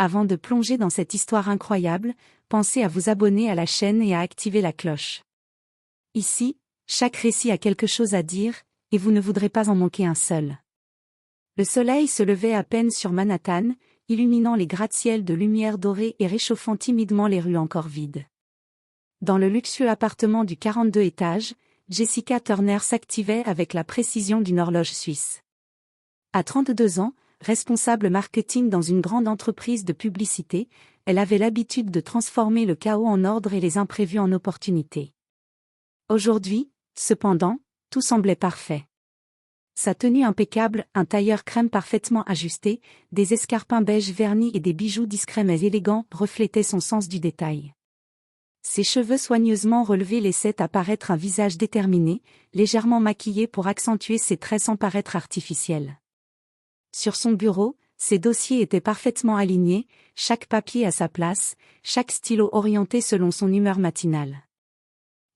Avant de plonger dans cette histoire incroyable, pensez à vous abonner à la chaîne et à activer la cloche. Ici, chaque récit a quelque chose à dire, et vous ne voudrez pas en manquer un seul. Le soleil se levait à peine sur Manhattan, illuminant les gratte-ciels de lumière dorée et réchauffant timidement les rues encore vides. Dans le luxueux appartement du 42 étages, Jessica Turner s'activait avec la précision d'une horloge suisse. À 32 ans, responsable marketing dans une grande entreprise de publicité, elle avait l'habitude de transformer le chaos en ordre et les imprévus en opportunités. Aujourd'hui, cependant, tout semblait parfait. Sa tenue impeccable, un tailleur crème parfaitement ajusté, des escarpins beige vernis et des bijoux discrets mais élégants reflétaient son sens du détail. Ses cheveux soigneusement relevés laissaient apparaître un visage déterminé, légèrement maquillé pour accentuer ses traits sans paraître artificiels. Sur son bureau, ses dossiers étaient parfaitement alignés, chaque papier à sa place, chaque stylo orienté selon son humeur matinale.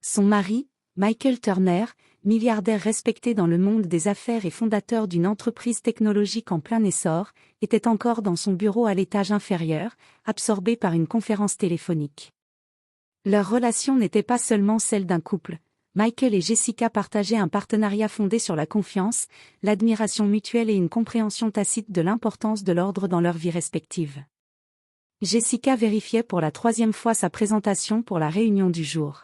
Son mari, Michael Turner, milliardaire respecté dans le monde des affaires et fondateur d'une entreprise technologique en plein essor, était encore dans son bureau à l'étage inférieur, absorbé par une conférence téléphonique. Leur relation n'était pas seulement celle d'un couple. Michael et Jessica partageaient un partenariat fondé sur la confiance, l'admiration mutuelle et une compréhension tacite de l'importance de l'ordre dans leurs vies respectives. Jessica vérifiait pour la 3e fois sa présentation pour la réunion du jour.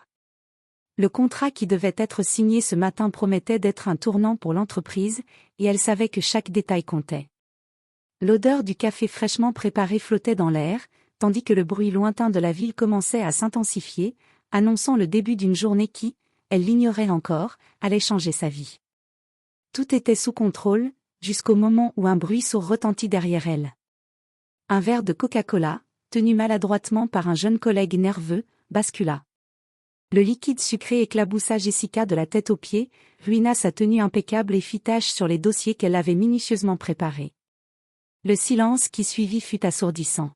Le contrat qui devait être signé ce matin promettait d'être un tournant pour l'entreprise, et elle savait que chaque détail comptait. L'odeur du café fraîchement préparé flottait dans l'air, tandis que le bruit lointain de la ville commençait à s'intensifier, annonçant le début d'une journée qui, elle l'ignorait encore, allait changer sa vie. Tout était sous contrôle, jusqu'au moment où un bruit sourd retentit derrière elle. Un verre de Coca-Cola, tenu maladroitement par un jeune collègue nerveux, bascula. Le liquide sucré éclaboussa Jessica de la tête aux pieds, ruina sa tenue impeccable et fit tache sur les dossiers qu'elle avait minutieusement préparés. Le silence qui suivit fut assourdissant.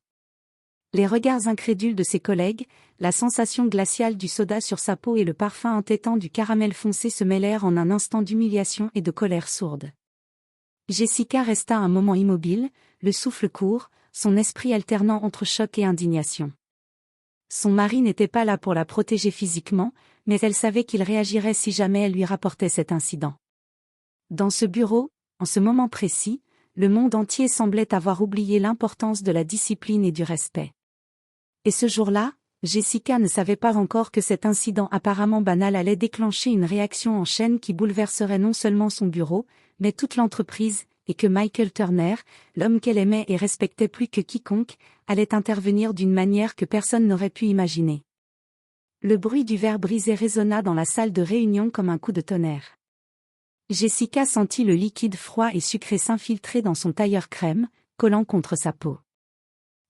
Les regards incrédules de ses collègues, la sensation glaciale du soda sur sa peau et le parfum entêtant du caramel foncé se mêlèrent en un instant d'humiliation et de colère sourde. Jessica resta un moment immobile, le souffle court, son esprit alternant entre choc et indignation. Son mari n'était pas là pour la protéger physiquement, mais elle savait qu'il réagirait si jamais elle lui rapportait cet incident. Dans ce bureau, en ce moment précis, le monde entier semblait avoir oublié l'importance de la discipline et du respect. Et ce jour-là, Jessica ne savait pas encore que cet incident apparemment banal allait déclencher une réaction en chaîne qui bouleverserait non seulement son bureau, mais toute l'entreprise, et que Michael Turner, l'homme qu'elle aimait et respectait plus que quiconque, allait intervenir d'une manière que personne n'aurait pu imaginer. Le bruit du verre brisé résonna dans la salle de réunion comme un coup de tonnerre. Jessica sentit le liquide froid et sucré s'infiltrer dans son tailleur crème, collant contre sa peau.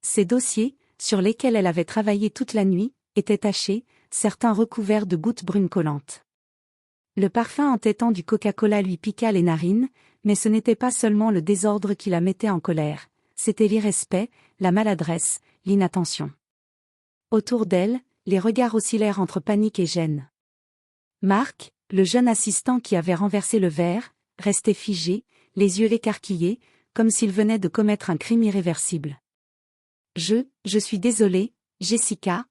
Ses dossiers, sur lesquels elle avait travaillé toute la nuit, étaient tachés, certains recouverts de gouttes brunes collantes. Le parfum entêtant du Coca-Cola lui piqua les narines, mais ce n'était pas seulement le désordre qui la mettait en colère, c'était l'irrespect, la maladresse, l'inattention. Autour d'elle, les regards oscillèrent entre panique et gêne. Marc, le jeune assistant qui avait renversé le verre, restait figé, les yeux écarquillés, comme s'il venait de commettre un crime irréversible. Je suis désolé, Jessica,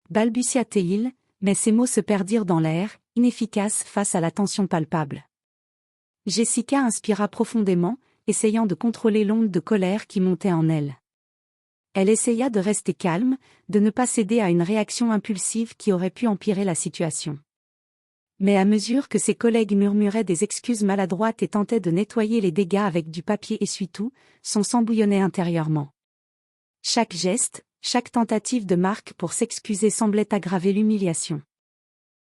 balbutia-t-il, mais ses mots se perdirent dans l'air, inefficaces face à la tension palpable. Jessica inspira profondément, essayant de contrôler l'onde de colère qui montait en elle. Elle essaya de rester calme, de ne pas céder à une réaction impulsive qui aurait pu empirer la situation. Mais à mesure que ses collègues murmuraient des excuses maladroites et tentaient de nettoyer les dégâts avec du papier essuie-tout, son sang bouillonnait intérieurement. Chaque geste, chaque tentative de Marc pour s'excuser semblait aggraver l'humiliation.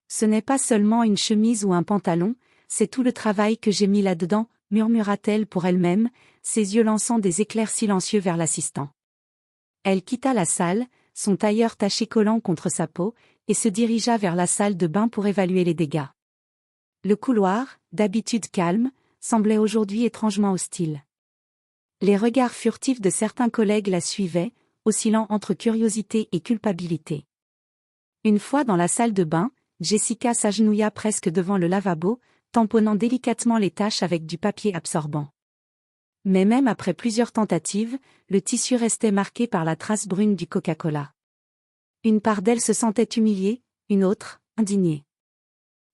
Ce n'est pas seulement une chemise ou un pantalon, c'est tout le travail que j'ai mis là-dedans, murmura-t-elle pour elle-même, ses yeux lançant des éclairs silencieux vers l'assistant. Elle quitta la salle, son tailleur taché collant contre sa peau, et se dirigea vers la salle de bain pour évaluer les dégâts. Le couloir, d'habitude calme, semblait aujourd'hui étrangement hostile. Les regards furtifs de certains collègues la suivaient, oscillant entre curiosité et culpabilité. Une fois dans la salle de bain, Jessica s'agenouilla presque devant le lavabo, tamponnant délicatement les taches avec du papier absorbant. Mais même après plusieurs tentatives, le tissu restait marqué par la trace brune du Coca-Cola. Une part d'elle se sentait humiliée, une autre, indignée.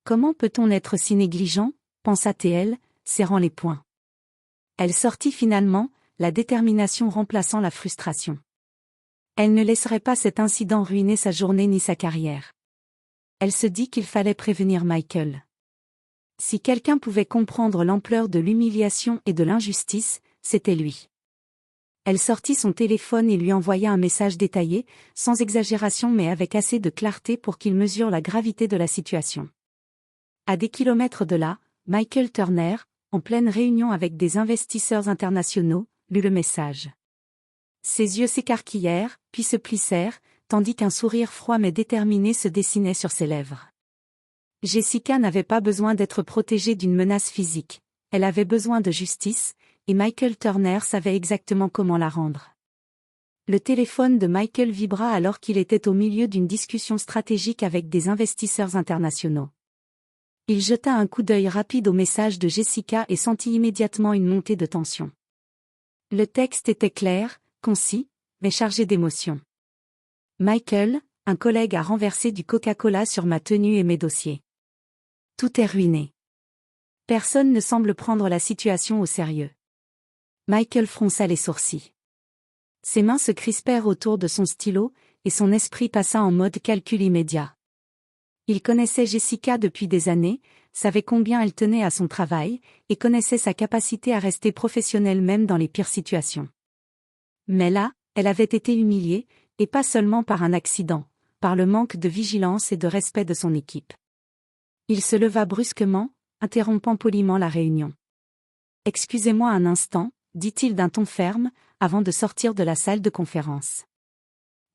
Comment peut-on être si négligent, pensa-t-elle, serrant les poings. Elle sortit finalement, la détermination remplaçant la frustration. Elle ne laisserait pas cet incident ruiner sa journée ni sa carrière. Elle se dit qu'il fallait prévenir Michael. Si quelqu'un pouvait comprendre l'ampleur de l'humiliation et de l'injustice, c'était lui. Elle sortit son téléphone et lui envoya un message détaillé, sans exagération mais avec assez de clarté pour qu'il mesure la gravité de la situation. À des kilomètres de là, Michael Turner, en pleine réunion avec des investisseurs internationaux, lut le message. Ses yeux s'écarquillèrent, puis se plissèrent, tandis qu'un sourire froid mais déterminé se dessinait sur ses lèvres. Jessica n'avait pas besoin d'être protégée d'une menace physique, elle avait besoin de justice, et Michael Turner savait exactement comment la rendre. Le téléphone de Michael vibra alors qu'il était au milieu d'une discussion stratégique avec des investisseurs internationaux. Il jeta un coup d'œil rapide au message de Jessica et sentit immédiatement une montée de tension. Le texte était clair, concis, mais chargé d'émotion. Michael, un collègue a renversé du Coca-Cola sur ma tenue et mes dossiers. Tout est ruiné. Personne ne semble prendre la situation au sérieux. Michael fronça les sourcils. Ses mains se crispèrent autour de son stylo, et son esprit passa en mode calcul immédiat. Il connaissait Jessica depuis des années, savait combien elle tenait à son travail, et connaissait sa capacité à rester professionnelle même dans les pires situations. Mais là, elle avait été humiliée, et pas seulement par un accident, par le manque de vigilance et de respect de son équipe. Il se leva brusquement, interrompant poliment la réunion. « Excusez-moi un instant », dit-il d'un ton ferme, avant de sortir de la salle de conférence.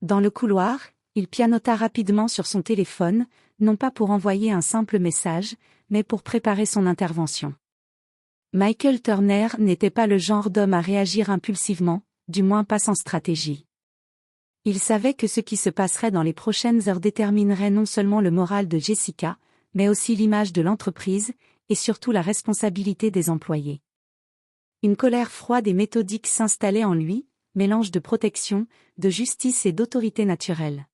Dans le couloir, il pianota rapidement sur son téléphone, non pas pour envoyer un simple message, mais pour préparer son intervention. Michael Turner n'était pas le genre d'homme à réagir impulsivement, du moins pas sans stratégie. Il savait que ce qui se passerait dans les prochaines heures déterminerait non seulement le moral de Jessica, mais aussi l'image de l'entreprise, et surtout la responsabilité des employés. Une colère froide et méthodique s'installait en lui, mélange de protection, de justice et d'autorité naturelle.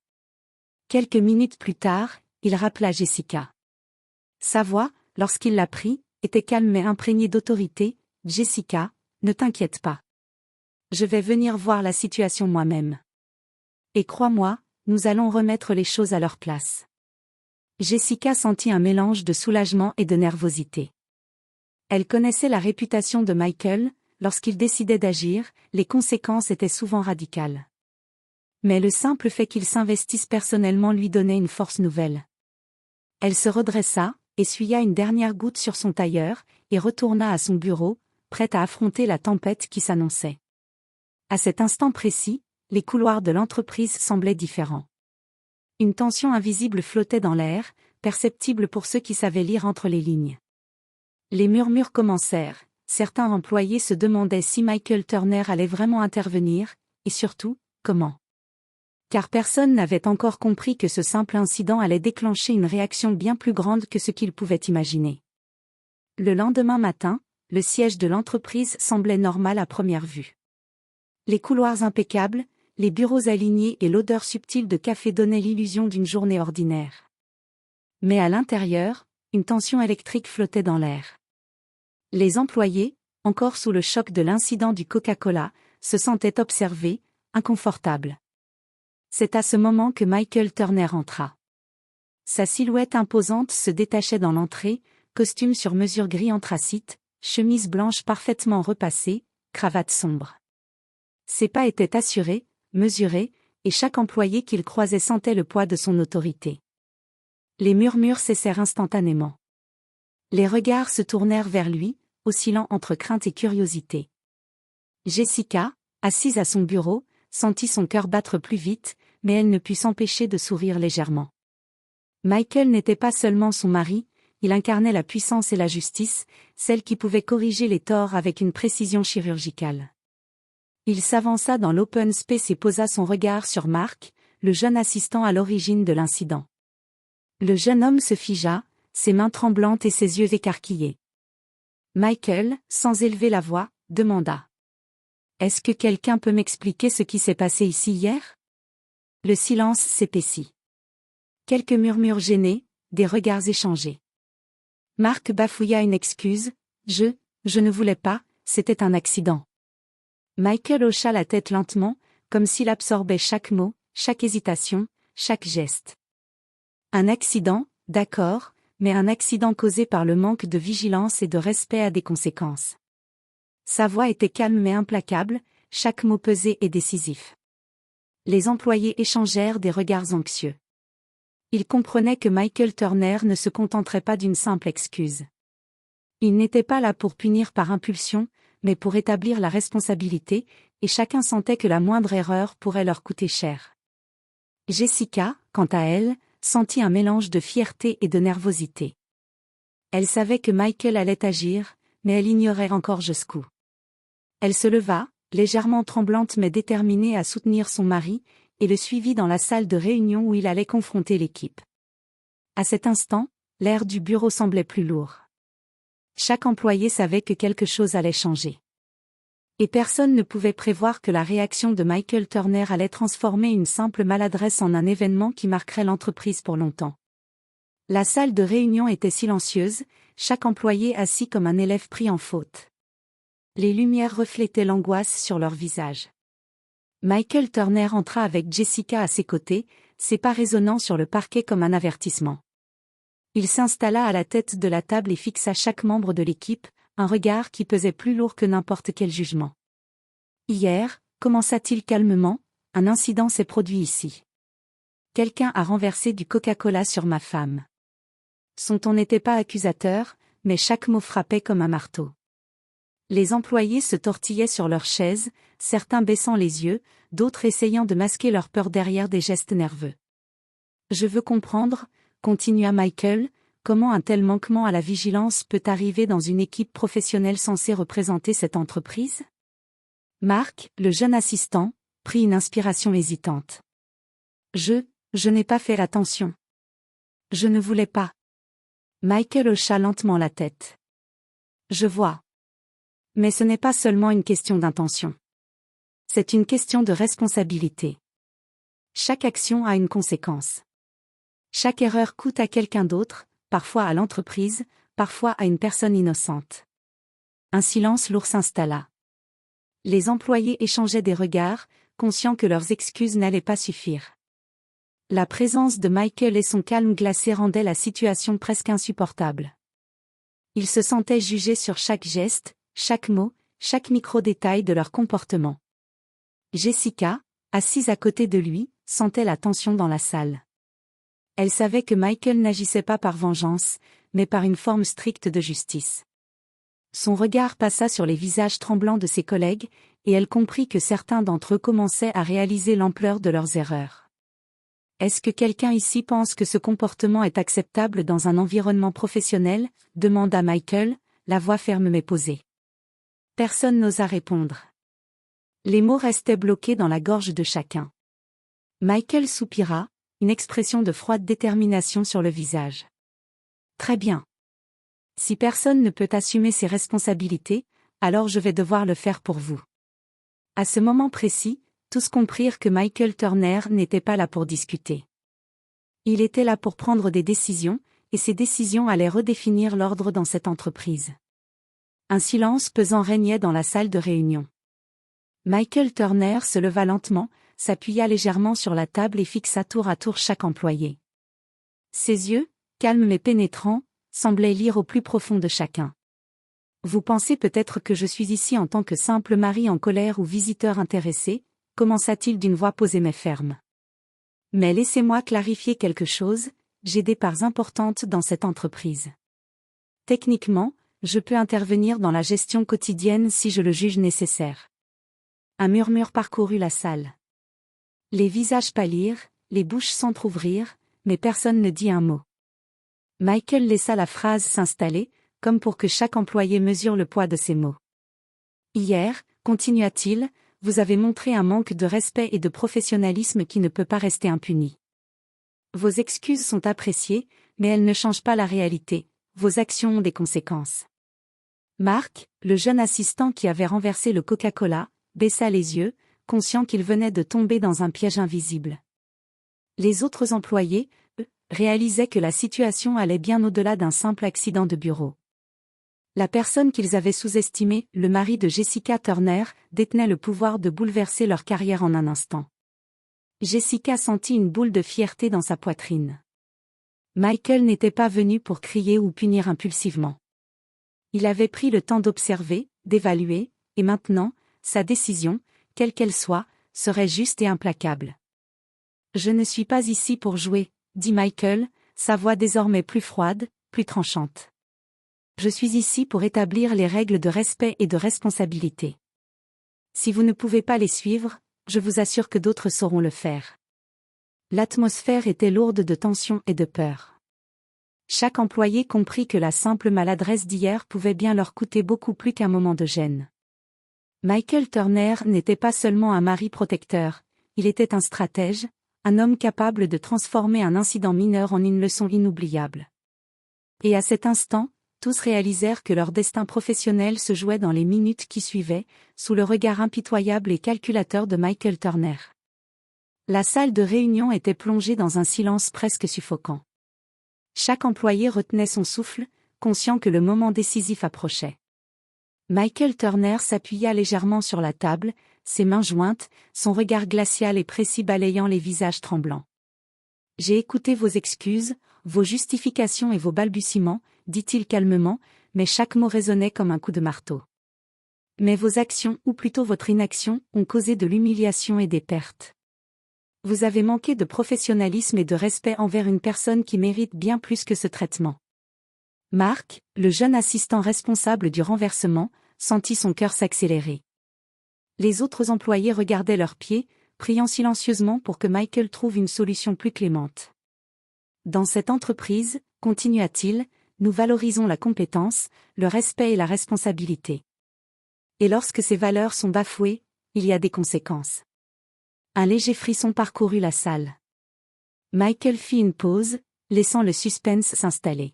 Quelques minutes plus tard, il rappela Jessica. Sa voix, lorsqu'il la prit, était calme mais imprégnée d'autorité. « Jessica, ne t'inquiète pas. Je vais venir voir la situation moi-même. Et crois-moi, nous allons remettre les choses à leur place. » Jessica sentit un mélange de soulagement et de nervosité. Elle connaissait la réputation de Michael, lorsqu'il décidait d'agir, les conséquences étaient souvent radicales. Mais le simple fait qu'il s'investisse personnellement lui donnait une force nouvelle. Elle se redressa, essuya une dernière goutte sur son tailleur, et retourna à son bureau, prête à affronter la tempête qui s'annonçait. À cet instant précis, les couloirs de l'entreprise semblaient différents. Une tension invisible flottait dans l'air, perceptible pour ceux qui savaient lire entre les lignes. Les murmures commencèrent, certains employés se demandaient si Michael Turner allait vraiment intervenir, et surtout, comment. Car personne n'avait encore compris que ce simple incident allait déclencher une réaction bien plus grande que ce qu'ils pouvaient imaginer. Le lendemain matin, le siège de l'entreprise semblait normal à première vue. Les couloirs impeccables, les bureaux alignés et l'odeur subtile de café donnaient l'illusion d'une journée ordinaire. Mais à l'intérieur, une tension électrique flottait dans l'air. Les employés, encore sous le choc de l'incident du Coca-Cola, se sentaient observés, inconfortables. C'est à ce moment que Michael Turner entra. Sa silhouette imposante se détachait dans l'entrée, costume sur mesure gris anthracite, chemise blanche parfaitement repassée, cravate sombre. Ses pas étaient assurés, mesurés, et chaque employé qu'il croisait sentait le poids de son autorité. Les murmures cessèrent instantanément. Les regards se tournèrent vers lui, oscillant entre crainte et curiosité. Jessica, assise à son bureau, sentit son cœur battre plus vite, mais elle ne put s'empêcher de sourire légèrement. Michael n'était pas seulement son mari, il incarnait la puissance et la justice, celle qui pouvait corriger les torts avec une précision chirurgicale. Il s'avança dans l'open space et posa son regard sur Mark, le jeune assistant à l'origine de l'incident. Le jeune homme se figea, ses mains tremblantes et ses yeux écarquillés. Michael, sans élever la voix, demanda. Est-ce que quelqu'un peut m'expliquer ce qui s'est passé ici hier? Le silence s'épaissit. Quelques murmures gênés, des regards échangés. Mark bafouilla une excuse. Je ne voulais pas, c'était un accident. Michael hocha la tête lentement, comme s'il absorbait chaque mot, chaque hésitation, chaque geste. Un accident, d'accord, mais un accident causé par le manque de vigilance et de respect a des conséquences. Sa voix était calme mais implacable, chaque mot pesé et décisif. Les employés échangèrent des regards anxieux. Ils comprenaient que Michael Turner ne se contenterait pas d'une simple excuse. Il n'était pas là pour punir par impulsion, mais pour établir la responsabilité, et chacun sentait que la moindre erreur pourrait leur coûter cher. Jessica, quant à elle, sentit un mélange de fierté et de nervosité. Elle savait que Michael allait agir, mais elle ignorait encore jusqu'où. Elle se leva, légèrement tremblante mais déterminée à soutenir son mari, et le suivit dans la salle de réunion où il allait confronter l'équipe. À cet instant, l'air du bureau semblait plus lourd. Chaque employé savait que quelque chose allait changer. Et personne ne pouvait prévoir que la réaction de Michael Turner allait transformer une simple maladresse en un événement qui marquerait l'entreprise pour longtemps. La salle de réunion était silencieuse, chaque employé assis comme un élève pris en faute. Les lumières reflétaient l'angoisse sur leurs visages. Michael Turner entra avec Jessica à ses côtés, ses pas résonnant sur le parquet comme un avertissement. Il s'installa à la tête de la table et fixa chaque membre de l'équipe, un regard qui pesait plus lourd que n'importe quel jugement. Hier, commença-t-il calmement, un incident s'est produit ici. Quelqu'un a renversé du Coca-Cola sur ma femme. Son ton n'était pas accusateur, mais chaque mot frappait comme un marteau. Les employés se tortillaient sur leurs chaises, certains baissant les yeux, d'autres essayant de masquer leur peur derrière des gestes nerveux. Je veux comprendre, continua Michael, comment un tel manquement à la vigilance peut arriver dans une équipe professionnelle censée représenter cette entreprise? Mark, le jeune assistant, prit une inspiration hésitante. Je n'ai pas fait attention. Je ne voulais pas. Michael hocha lentement la tête. Je vois. Mais ce n'est pas seulement une question d'intention. C'est une question de responsabilité. Chaque action a une conséquence. Chaque erreur coûte à quelqu'un d'autre, parfois à l'entreprise, parfois à une personne innocente. Un silence lourd s'installa. Les employés échangeaient des regards, conscients que leurs excuses n'allaient pas suffire. La présence de Michael et son calme glacé rendaient la situation presque insupportable. Ils se sentaient jugés sur chaque geste, chaque mot, chaque micro-détail de leur comportement. Jessica, assise à côté de lui, sentait la tension dans la salle. Elle savait que Michael n'agissait pas par vengeance, mais par une forme stricte de justice. Son regard passa sur les visages tremblants de ses collègues, et elle comprit que certains d'entre eux commençaient à réaliser l'ampleur de leurs erreurs. Est-ce que quelqu'un ici pense que ce comportement est acceptable dans un environnement professionnel? Demanda Michael, la voix ferme mais posée. Personne n'osa répondre. Les mots restaient bloqués dans la gorge de chacun. Michael soupira, une expression de froide détermination sur le visage. Très bien. Si personne ne peut assumer ses responsabilités, alors je vais devoir le faire pour vous. À ce moment précis, tous comprirent que Michael Turner n'était pas là pour discuter. Il était là pour prendre des décisions, et ces décisions allaient redéfinir l'ordre dans cette entreprise. Un silence pesant régnait dans la salle de réunion. Michael Turner se leva lentement, s'appuya légèrement sur la table et fixa tour à tour chaque employé. Ses yeux, calmes mais pénétrants, semblaient lire au plus profond de chacun. Vous pensez peut-être que je suis ici en tant que simple mari en colère ou visiteur intéressé, commença-t-il d'une voix posée mais ferme. Mais laissez-moi clarifier quelque chose, j'ai des parts importantes dans cette entreprise. Techniquement, je peux intervenir dans la gestion quotidienne si je le juge nécessaire. Un murmure parcourut la salle. Les visages pâlirent, les bouches s'entr'ouvrirent, mais personne ne dit un mot. Michael laissa la phrase s'installer, comme pour que chaque employé mesure le poids de ses mots. Hier, continua-t-il, vous avez montré un manque de respect et de professionnalisme qui ne peut pas rester impuni. Vos excuses sont appréciées, mais elles ne changent pas la réalité, vos actions ont des conséquences. Mark, le jeune assistant qui avait renversé le Coca-Cola, baissa les yeux, conscient qu'il venait de tomber dans un piège invisible. Les autres employés, eux, réalisaient que la situation allait bien au-delà d'un simple accident de bureau. La personne qu'ils avaient sous-estimée, le mari de Jessica Turner, détenait le pouvoir de bouleverser leur carrière en un instant. Jessica sentit une boule de fierté dans sa poitrine. Michael n'était pas venu pour crier ou punir impulsivement. Il avait pris le temps d'observer, d'évaluer, et maintenant, sa décision, quelle qu'elle soit, serait juste et implacable. « Je ne suis pas ici pour jouer », dit Michael, sa voix désormais plus froide, plus tranchante. « Je suis ici pour établir les règles de respect et de responsabilité. Si vous ne pouvez pas les suivre, je vous assure que d'autres sauront le faire. » L'atmosphère était lourde de tension et de peur. Chaque employé comprit que la simple maladresse d'hier pouvait bien leur coûter beaucoup plus qu'un moment de gêne. Michael Turner n'était pas seulement un mari protecteur, il était un stratège, un homme capable de transformer un incident mineur en une leçon inoubliable. Et à cet instant, tous réalisèrent que leur destin professionnel se jouait dans les minutes qui suivaient, sous le regard impitoyable et calculateur de Michael Turner. La salle de réunion était plongée dans un silence presque suffocant. Chaque employé retenait son souffle, conscient que le moment décisif approchait. Michael Turner s'appuya légèrement sur la table, ses mains jointes, son regard glacial et précis balayant les visages tremblants. « J'ai écouté vos excuses, vos justifications et vos balbutiements, dit-il calmement, mais chaque mot résonnait comme un coup de marteau. Mais vos actions, ou plutôt votre inaction, ont causé de l'humiliation et des pertes. Vous avez manqué de professionnalisme et de respect envers une personne qui mérite bien plus que ce traitement. » Mark, le jeune assistant responsable du renversement, sentit son cœur s'accélérer. Les autres employés regardaient leurs pieds, priant silencieusement pour que Michael trouve une solution plus clémente. « Dans cette entreprise, continua-t-il, nous valorisons la compétence, le respect et la responsabilité. Et lorsque ces valeurs sont bafouées, il y a des conséquences. » Un léger frisson parcourut la salle. Michael fit une pause, laissant le suspense s'installer.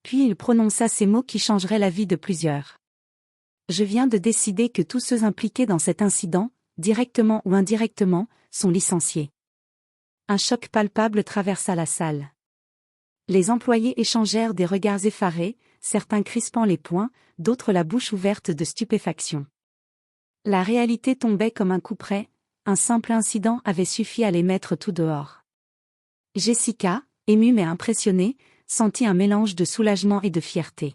Puis il prononça ces mots qui changeraient la vie de plusieurs. « Je viens de décider que tous ceux impliqués dans cet incident, directement ou indirectement, sont licenciés. » Un choc palpable traversa la salle. Les employés échangèrent des regards effarés, certains crispant les poings, d'autres la bouche ouverte de stupéfaction. La réalité tombait comme un coup près. Un simple incident avait suffi à les mettre tout dehors. Jessica, émue mais impressionnée, sentit un mélange de soulagement et de fierté.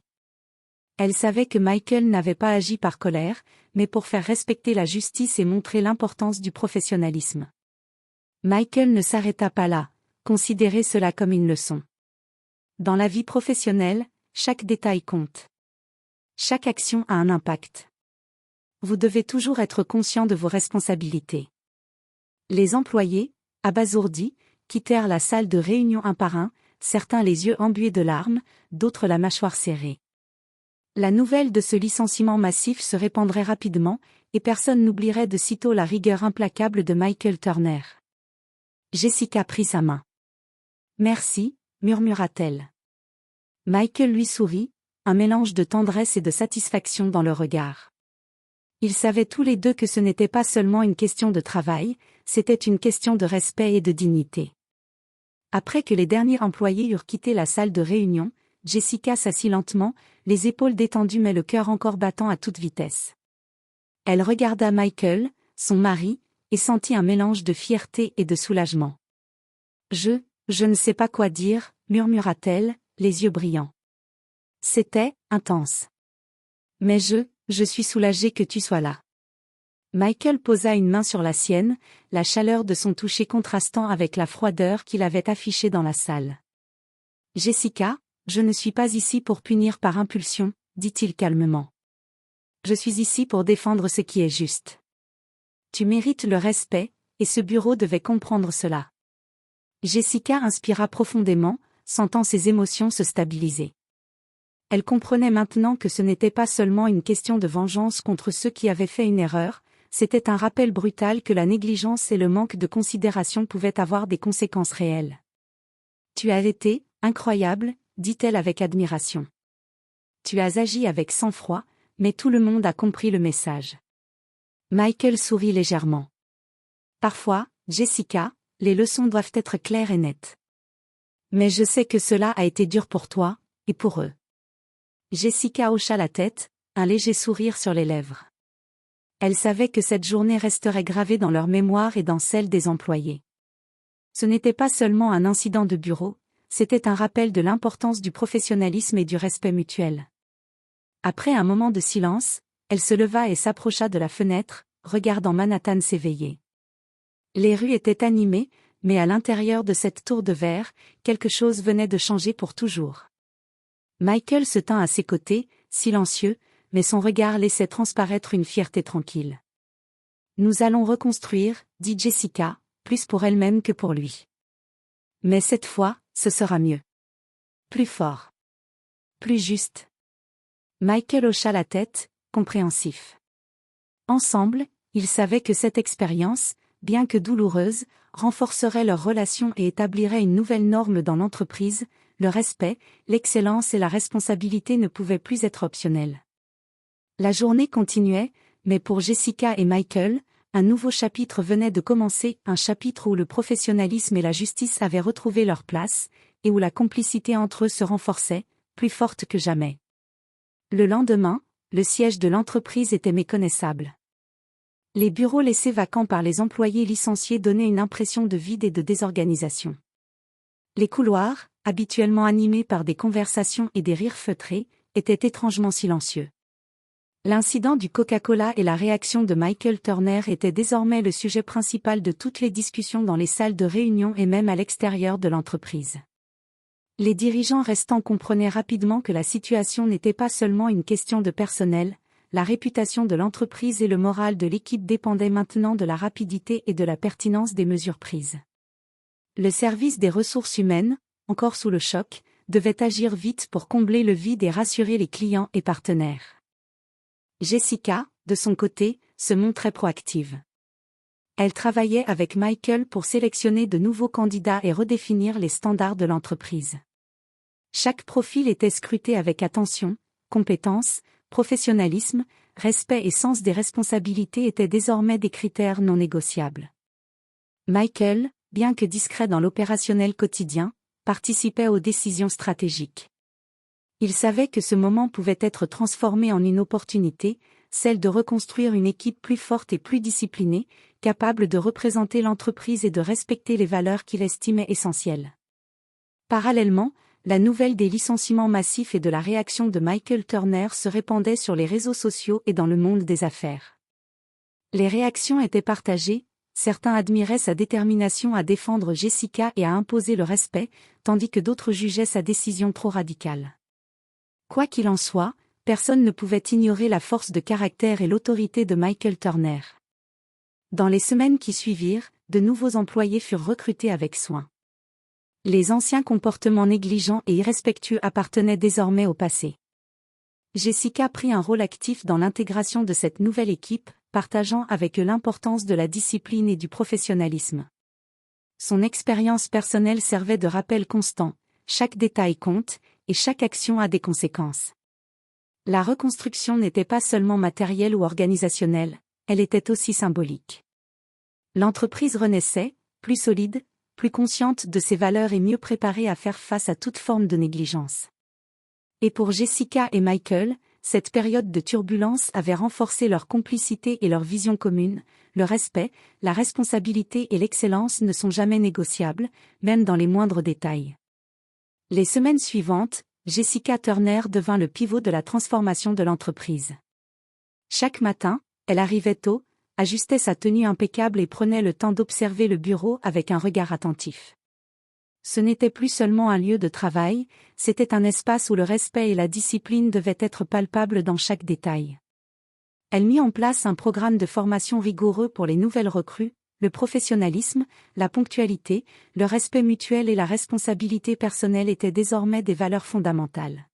Elle savait que Michael n'avait pas agi par colère, mais pour faire respecter la justice et montrer l'importance du professionnalisme. Michael ne s'arrêta pas là, considérez cela comme une leçon. Dans la vie professionnelle, chaque détail compte. Chaque action a un impact. Vous devez toujours être conscient de vos responsabilités. Les employés, abasourdis, quittèrent la salle de réunion un par un, certains les yeux embués de larmes, d'autres la mâchoire serrée. La nouvelle de ce licenciement massif se répandrait rapidement, et personne n'oublierait de sitôt la rigueur implacable de Michael Turner. Jessica prit sa main. « Merci », murmura-t-elle. Michael lui sourit, un mélange de tendresse et de satisfaction dans le regard. Ils savaient tous les deux que ce n'était pas seulement une question de travail, c'était une question de respect et de dignité. Après que les derniers employés eurent quitté la salle de réunion, Jessica s'assit lentement, les épaules détendues mais le cœur encore battant à toute vitesse. Elle regarda Michael, son mari, et sentit un mélange de fierté et de soulagement. « Je ne sais pas quoi dire », murmura-t-elle, les yeux brillants. C'était intense. « Mais je suis soulagée que tu sois là. » Michael posa une main sur la sienne, la chaleur de son toucher contrastant avec la froideur qu'il avait affichée dans la salle. « Jessica, je ne suis pas ici pour punir par impulsion, » dit-il calmement. « Je suis ici pour défendre ce qui est juste. Tu mérites le respect, et ce bureau devait comprendre cela. » Jessica inspira profondément, sentant ses émotions se stabiliser. Elle comprenait maintenant que ce n'était pas seulement une question de vengeance contre ceux qui avaient fait une erreur, c'était un rappel brutal que la négligence et le manque de considération pouvaient avoir des conséquences réelles. « Tu as été incroyable », dit-elle avec admiration. « Tu as agi avec sang-froid, mais tout le monde a compris le message. Michael sourit légèrement. Parfois, Jessica, les leçons doivent être claires et nettes. Mais je sais que cela a été dur pour toi, et pour eux. Jessica hocha la tête, un léger sourire sur les lèvres. Elle savait que cette journée resterait gravée dans leur mémoire et dans celle des employés. Ce n'était pas seulement un incident de bureau, c'était un rappel de l'importance du professionnalisme et du respect mutuel. Après un moment de silence, elle se leva et s'approcha de la fenêtre, regardant Manhattan s'éveiller. Les rues étaient animées, mais à l'intérieur de cette tour de verre, quelque chose venait de changer pour toujours. Michael se tint à ses côtés, silencieux, mais son regard laissait transparaître une fierté tranquille. « Nous allons reconstruire, dit Jessica, plus pour elle-même que pour lui. Mais cette fois, ce sera mieux. Plus fort. Plus juste. » Michael hocha la tête, compréhensif. Ensemble, ils savaient que cette expérience, bien que douloureuse, renforcerait leur relation et établirait une nouvelle norme dans l'entreprise. Le respect, l'excellence et la responsabilité ne pouvaient plus être optionnels. La journée continuait, mais pour Jessica et Michael, un nouveau chapitre venait de commencer, un chapitre où le professionnalisme et la justice avaient retrouvé leur place, et où la complicité entre eux se renforçait, plus forte que jamais. Le lendemain, le siège de l'entreprise était méconnaissable. Les bureaux laissés vacants par les employés licenciés donnaient une impression de vide et de désorganisation. Les couloirs, habituellement animés par des conversations et des rires feutrés, étaient étrangement silencieux. L'incident du Coca-Cola et la réaction de Michael Turner étaient désormais le sujet principal de toutes les discussions dans les salles de réunion et même à l'extérieur de l'entreprise. Les dirigeants restants comprenaient rapidement que la situation n'était pas seulement une question de personnel, la réputation de l'entreprise et le moral de l'équipe dépendaient maintenant de la rapidité et de la pertinence des mesures prises. Le service des ressources humaines, encore sous le choc, devait agir vite pour combler le vide et rassurer les clients et partenaires. Jessica, de son côté, se montrait proactive. Elle travaillait avec Michael pour sélectionner de nouveaux candidats et redéfinir les standards de l'entreprise. Chaque profil était scruté avec attention, compétence, professionnalisme, respect et sens des responsabilités étaient désormais des critères non négociables. Michael, bien que discret dans l'opérationnel quotidien, participait aux décisions stratégiques. Il savait que ce moment pouvait être transformé en une opportunité, celle de reconstruire une équipe plus forte et plus disciplinée, capable de représenter l'entreprise et de respecter les valeurs qu'il estimait essentielles. Parallèlement, la nouvelle des licenciements massifs et de la réaction de Michael Turner se répandait sur les réseaux sociaux et dans le monde des affaires. Les réactions étaient partagées, certains admiraient sa détermination à défendre Jessica et à imposer le respect, tandis que d'autres jugeaient sa décision trop radicale. Quoi qu'il en soit, personne ne pouvait ignorer la force de caractère et l'autorité de Michael Turner. Dans les semaines qui suivirent, de nouveaux employés furent recrutés avec soin. Les anciens comportements négligents et irrespectueux appartenaient désormais au passé. Jessica prit un rôle actif dans l'intégration de cette nouvelle équipe, partageant avec eux l'importance de la discipline et du professionnalisme. Son expérience personnelle servait de rappel constant, chaque détail compte, et chaque action a des conséquences. La reconstruction n'était pas seulement matérielle ou organisationnelle, elle était aussi symbolique. L'entreprise renaissait, plus solide, plus consciente de ses valeurs et mieux préparée à faire face à toute forme de négligence. Et pour Jessica et Michael, cette période de turbulence avait renforcé leur complicité et leur vision commune. Le respect, la responsabilité et l'excellence ne sont jamais négociables, même dans les moindres détails. Les semaines suivantes, Jessica Turner devint le pivot de la transformation de l'entreprise. Chaque matin, elle arrivait tôt, ajustait sa tenue impeccable et prenait le temps d'observer le bureau avec un regard attentif. Ce n'était plus seulement un lieu de travail, c'était un espace où le respect et la discipline devaient être palpables dans chaque détail. Elle mit en place un programme de formation rigoureux pour les nouvelles recrues, le professionnalisme, la ponctualité, le respect mutuel et la responsabilité personnelle étaient désormais des valeurs fondamentales.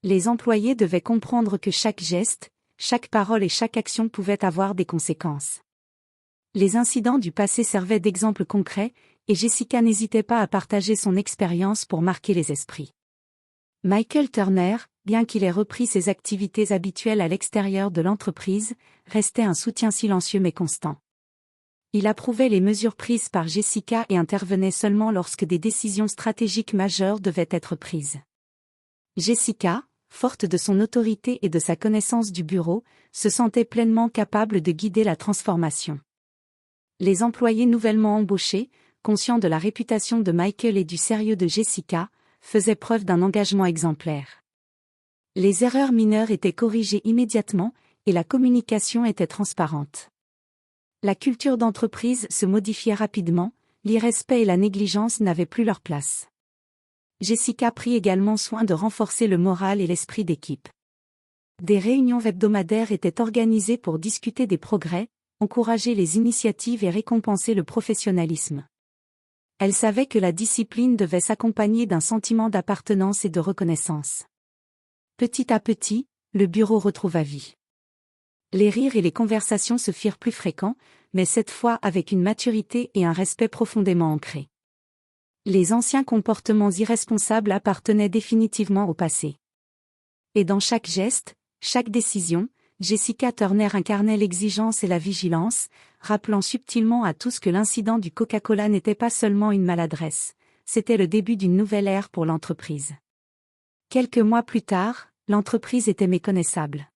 Les employés devaient comprendre que chaque geste, chaque parole et chaque action pouvaient avoir des conséquences. Les incidents du passé servaient d'exemples concrets, et Jessica n'hésitait pas à partager son expérience pour marquer les esprits. Michael Turner, bien qu'il ait repris ses activités habituelles à l'extérieur de l'entreprise, restait un soutien silencieux mais constant. Il approuvait les mesures prises par Jessica et intervenait seulement lorsque des décisions stratégiques majeures devaient être prises. Jessica, forte de son autorité et de sa connaissance du bureau, se sentait pleinement capable de guider la transformation. Les employés nouvellement embauchés, conscients de la réputation de Michael et du sérieux de Jessica, faisaient preuve d'un engagement exemplaire. Les erreurs mineures étaient corrigées immédiatement, et la communication était transparente. La culture d'entreprise se modifiait rapidement, l'irrespect et la négligence n'avaient plus leur place. Jessica prit également soin de renforcer le moral et l'esprit d'équipe. Des réunions hebdomadaires étaient organisées pour discuter des progrès, encourager les initiatives et récompenser le professionnalisme. Elle savait que la discipline devait s'accompagner d'un sentiment d'appartenance et de reconnaissance. Petit à petit, le bureau retrouva vie. Les rires et les conversations se firent plus fréquents, mais cette fois avec une maturité et un respect profondément ancrés. Les anciens comportements irresponsables appartenaient définitivement au passé. Et dans chaque geste, chaque décision, Jessica Turner incarnait l'exigence et la vigilance, rappelant subtilement à tous que l'incident du Coca-Cola n'était pas seulement une maladresse, c'était le début d'une nouvelle ère pour l'entreprise. Quelques mois plus tard, l'entreprise était méconnaissable.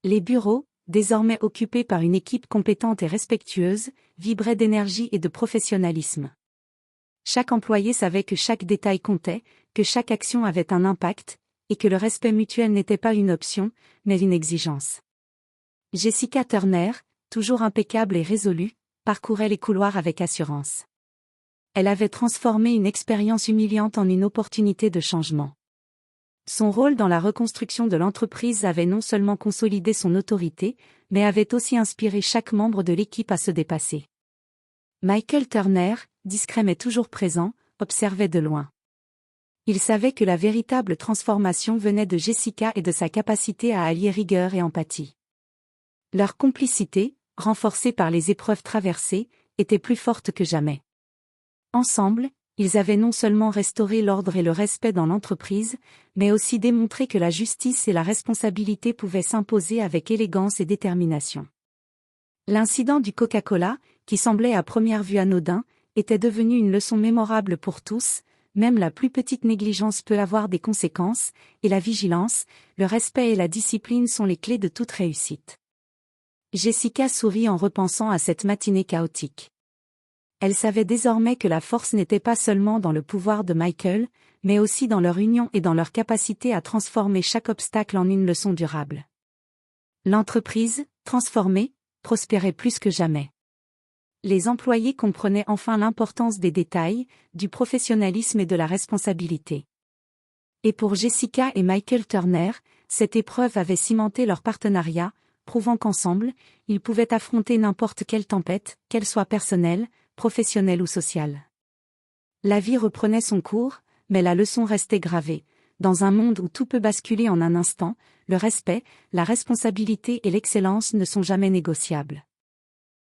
Les bureaux, désormais occupés par une équipe compétente et respectueuse, vibraient d'énergie et de professionnalisme. Chaque employé savait que chaque détail comptait, que chaque action avait un impact, et que le respect mutuel n'était pas une option, mais une exigence. Jessica Turner, toujours impeccable et résolue, parcourait les couloirs avec assurance. Elle avait transformé une expérience humiliante en une opportunité de changement. Son rôle dans la reconstruction de l'entreprise avait non seulement consolidé son autorité, mais avait aussi inspiré chaque membre de l'équipe à se dépasser. Michael Turner, discret mais toujours présent, observait de loin. Il savait que la véritable transformation venait de Jessica et de sa capacité à allier rigueur et empathie. Leur complicité, renforcée par les épreuves traversées, était plus forte que jamais. Ensemble, ils avaient non seulement restauré l'ordre et le respect dans l'entreprise, mais aussi démontré que la justice et la responsabilité pouvaient s'imposer avec élégance et détermination. L'incident du Coca-Cola, qui semblait à première vue anodin, était devenu une leçon mémorable pour tous. Même la plus petite négligence peut avoir des conséquences, et la vigilance, le respect et la discipline sont les clés de toute réussite. Jessica sourit en repensant à cette matinée chaotique. Elle savait désormais que la force n'était pas seulement dans le pouvoir de Michael, mais aussi dans leur union et dans leur capacité à transformer chaque obstacle en une leçon durable. L'entreprise, transformée, prospérait plus que jamais. Les employés comprenaient enfin l'importance des détails, du professionnalisme et de la responsabilité. Et pour Jessica et Michael Turner, cette épreuve avait cimenté leur partenariat, prouvant qu'ensemble, ils pouvaient affronter n'importe quelle tempête, qu'elle soit personnelle, professionnelle ou sociale. La vie reprenait son cours, mais la leçon restait gravée. Dans un monde où tout peut basculer en un instant, le respect, la responsabilité et l'excellence ne sont jamais négociables.